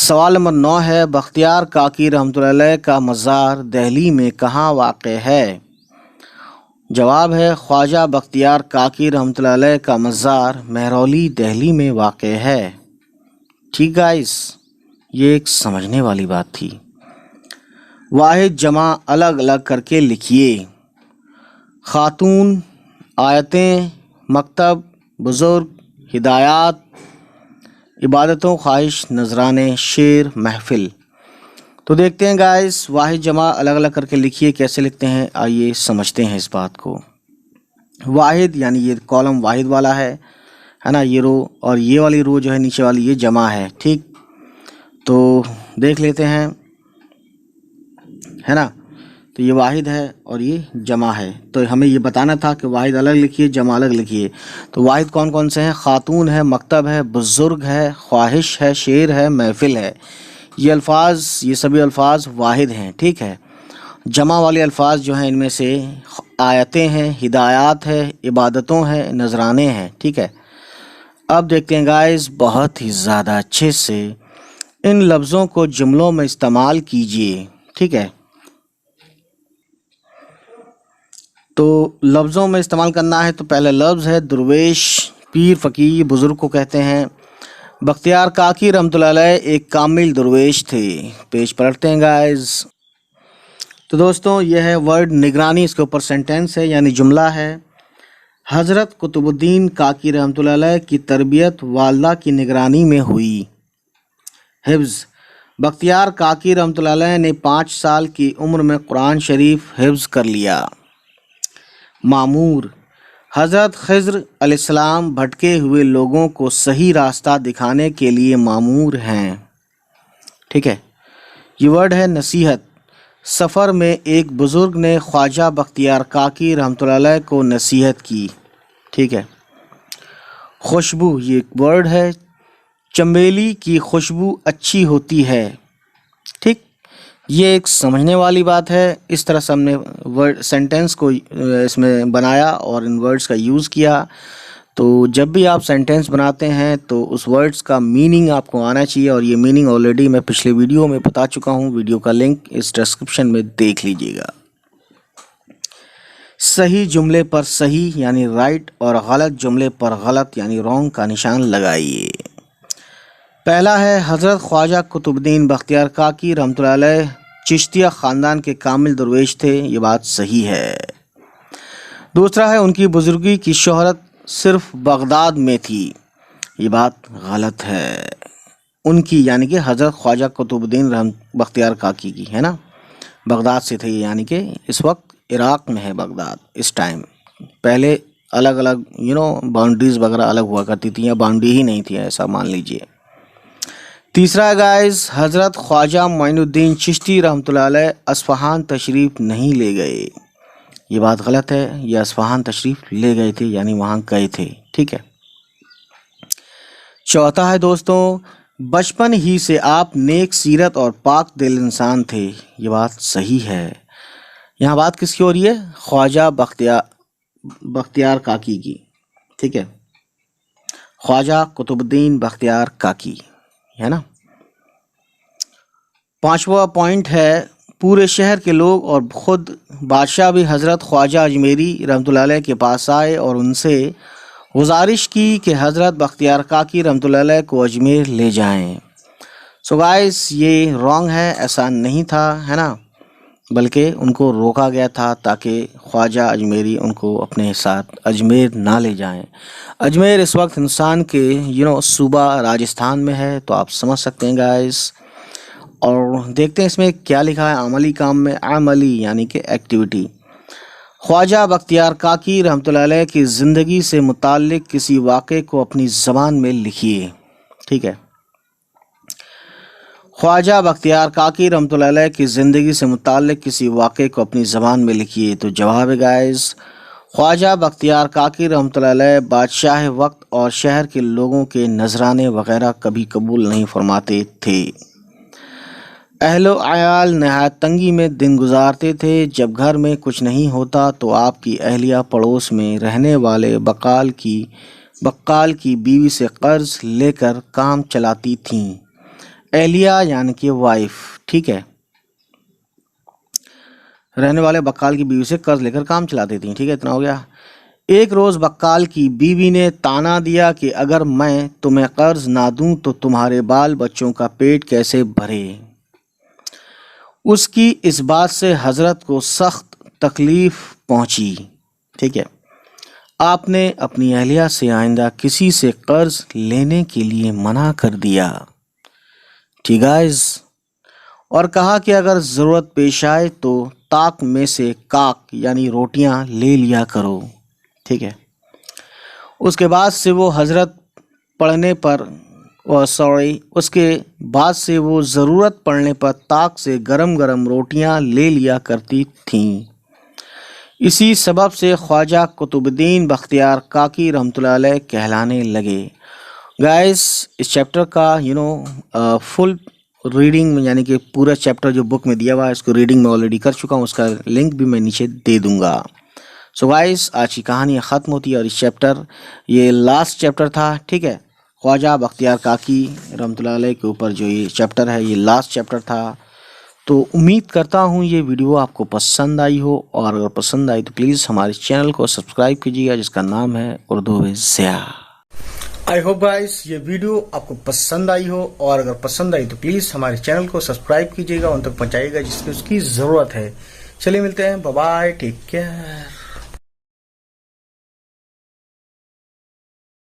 سوال نمبر 9 ہے بختیار کاکی رحمۃ اللہ علیہ کا مزار دہلی میں کہاں واقع ہے؟ جواب ہے خواجہ بختیار کاکی رحمۃ اللہ علیہ کا مزار مہرولی دہلی میں واقع ہے۔ ٹھیک گائز، یہ ایک سمجھنے والی بات تھی۔ واحد جمع الگ الگ کر کے لکھیے۔ خاتون، آیتیں، مکتب، بزرگ، ہدایات، عبادتوں، خواہش، نذرانے، شعر، محفل۔ تو دیکھتے ہیں گائز، واحد جمع الگ الگ کر کے لکھیے کیسے لکھتے ہیں، آئیے سمجھتے ہیں اس بات کو۔ واحد یعنی یہ کالم واحد والا ہے نا، یہ رو، اور یہ والی رو جو ہے نیچے والی یہ جمع ہے۔ ٹھیک، تو دیکھ لیتے ہیں، ہے نا، تو یہ واحد ہے اور یہ جمع ہے، تو ہمیں یہ بتانا تھا کہ واحد الگ لکھیے، جمع الگ لکھیے۔ تو واحد کون کون سے ہیں؟ خاتون ہے، مکتب ہے، بزرگ ہے، خواہش ہے، شعر ہے، محفل ہے۔ یہ الفاظ، یہ سبھی الفاظ واحد ہیں۔ ٹھیک ہے، جمع والے الفاظ جو ہیں ان میں سے آیتیں ہیں، ہدایات ہے، عبادتوں ہیں، نذرانے ہیں۔ ٹھیک ہے، اب دیکھتے ہیں گائز، بہت ہی زیادہ اچھے سے ان لفظوں کو جملوں میں استعمال کیجئے۔ ٹھیک ہے، تو لفظوں میں استعمال کرنا ہے تو پہلا لفظ ہے درویش، پیر، فقیر، بزرگ کو کہتے ہیں۔ بختیار کاکی رحمۃ اللہ علیہ ایک کامل درویش تھے۔ پیج پلٹتے ہیں گائز۔ تو دوستوں یہ ہے ورڈ نگرانی، اس کے اوپر سینٹینس ہے یعنی جملہ ہے۔ حضرت قطب الدین کاکی رحمۃ اللہ علیہ کی تربیت والدہ کی نگرانی میں ہوئی۔ حفظ، بختیار کاکی رحمۃ اللہ علیہ نے 5 سال کی عمر میں قرآن شریف حفظ کر لیا۔ مامور، حضرت خضر علیہ السلام بھٹکے ہوئے لوگوں کو صحیح راستہ دکھانے کے لیے مامور ہیں۔ ٹھیک ہے، یہ ورڈ ہے نصیحت۔ سفر میں ایک بزرگ نے خواجہ بختیار کاکی رحمۃ اللہ علیہ کو نصیحت کی۔ ٹھیک ہے، خوشبو، یہ ایک ورڈ ہے، چمیلی کی خوشبو اچھی ہوتی ہے۔ ٹھیک، یہ ایک سمجھنے والی بات ہے۔ اس طرح سے ہم نے ورڈ سینٹینس کو اس میں بنایا اور ان ورڈز کا یوز کیا۔ تو جب بھی آپ سینٹینس بناتے ہیں تو اس ورڈز کا میننگ آپ کو آنا چاہیے، اور یہ میننگ آلریڈی میں پچھلے ویڈیو میں بتا چکا ہوں، ویڈیو کا لنک اس ڈسکرپشن میں دیکھ لیجیے گا۔ صحیح جملے پر صحیح یعنی رائٹ، اور غلط جملے پر غلط یعنی رانگ کا نشان لگائیے۔ پہلا ہے حضرت خواجہ قطب الدین بختیار کاکی رحمۃ اللہ علیہ چشتیہ خاندان کے کامل درویش تھے، یہ بات صحیح ہے۔ دوسرا ہے ان کی بزرگی کی شہرت صرف بغداد میں تھی، یہ بات غلط ہے۔ ان کی یعنی کہ حضرت خواجہ قطب الدین بختیار کاکی کی، ہے نا، بغداد سے تھے، یعنی کہ اس وقت عراق میں ہے بغداد اس ٹائم۔ پہلے الگ الگ باؤنڈریز وغیرہ الگ ہوا کرتی تھیں، یا باؤنڈری ہی نہیں تھی، ایسا مان لیجئے۔ تیسرا گائز، حضرت خواجہ معین الدین چشتی رحمۃ اللہ علیہ اصفہان تشریف نہیں لے گئے، یہ بات غلط ہے، یہ اصفہان تشریف لے گئے تھے یعنی وہاں گئے تھے۔ ٹھیک ہے، چوتھا ہے دوستوں، بچپن ہی سے آپ نیک سیرت اور پاک دل انسان تھے، یہ بات صحیح ہے۔ یہاں بات کس کی ہو رہی ہے؟ خواجہ بختیار کاکی کی۔ ٹھیک ہے، خواجہ قطب الدین بختیار کاکی، ہے نا۔ پانچواں پوائنٹ ہے، پورے شہر کے لوگ اور خود بادشاہ بھی حضرت خواجہ اجمیری رحمۃ اللہ علیہ کے پاس آئے اور ان سے گزارش کی کہ حضرت بختیار کاکی رحمۃ اللہ علیہ کو اجمیر لے جائیں۔ سو گائز، یہ رانگ ہے، ایسا نہیں تھا، ہے نا، بلکہ ان کو روکا گیا تھا تاکہ خواجہ اجمیری ان کو اپنے ساتھ اجمیر نہ لے جائیں۔ اجمیر اس وقت ہندوستان کے صوبہ راجستھان میں ہے، تو آپ سمجھ سکتے ہیں گائز۔ اور دیکھتے ہیں اس میں کیا لکھا ہے عملی کام میں۔ عملی یعنی کہ ایکٹیویٹی، خواجہ بختیار کاکی رحمۃ اللہ علیہ کی زندگی سے متعلق کسی واقعے کو اپنی زبان میں لکھیے۔ ٹھیک ہے، خواجہ بختیار کاکی رحمۃ اللہ علیہ کی زندگی سے متعلق کسی واقعے کو اپنی زبان میں لکھیے۔ تو جواب ہے گائز، خواجہ بختیار کاکی رحمۃ اللہ علیہ بادشاہ وقت اور شہر کے لوگوں کے نذرانے وغیرہ کبھی قبول نہیں فرماتے تھے۔ اہل و عیال نہایت تنگی میں دن گزارتے تھے۔ جب گھر میں کچھ نہیں ہوتا تو آپ کی اہلیہ پڑوس میں رہنے والے بقال کی بیوی سے قرض لے کر کام چلاتی تھیں۔ اہلیہ یعنی کہ وائف، ٹھیک ہے، رہنے والے بقال کی بیوی سے قرض لے کر کام چلاتی تھیں، ٹھیک ہے، اتنا ہو گیا۔ ایک روز بقال کی بیوی نے تانا دیا کہ اگر میں تمہیں قرض نہ دوں تو تمہارے بال بچوں کا پیٹ کیسے بھرے۔ اس کی اس بات سے حضرت کو سخت تکلیف پہنچی، ٹھیک ہے۔ آپ نے اپنی اہلیہ سے آئندہ کسی سے قرض لینے کے لیے منع کر دیا، ٹھیک گائز، اور کہا کہ اگر ضرورت پیش آئے تو طاق میں سے کاک یعنی روٹیاں لے لیا کرو، ٹھیک ہے۔ اس کے بعد سے وہ ضرورت پڑنے پر طاق سے گرم گرم روٹیاں لے لیا کرتی تھیں۔ اسی سبب سے خواجہ قطب الدین بختیار کاکی رحمۃ اللہ علیہ کہلانے لگے۔ گائز اس چیپٹر کا فل ریڈنگ یعنی کہ پورا چیپٹر جو بک میں دیا ہوا ہے اس کو ریڈنگ میں آلریڈی کر چکا ہوں، اس کا لنک بھی میں نیچے دے دوں گا۔ سو گائز آج کی کہانی ختم ہوتی ہے، اور اس یہ لاسٹ چیپٹر تھا، ٹھیک ہے، خواجہ بختیار کاکی رحمۃ اللہ علیہ کے اوپر جو یہ چیپٹر ہے یہ لاسٹ چیپٹر تھا۔ تو امید کرتا ہوں یہ ویڈیو آپ کو پسند آئی ہو، اور اگر پسند آئی تو پلیز ہمارے چینل کو سبسکرائب کیجیے گا جس کا نام ہے Urdu with Zia. I hope guys یہ ویڈیو آپ کو پسند آئی ہو، اور اگر پسند آئی تو پلیز ہمارے چینل کو سبسکرائب کیجیے گا، ان تک پہنچائیے گا جس کی اس کی ضرورت ہے۔ چلیے ملتے ہیں، بائے بائے، ٹیک کیئر۔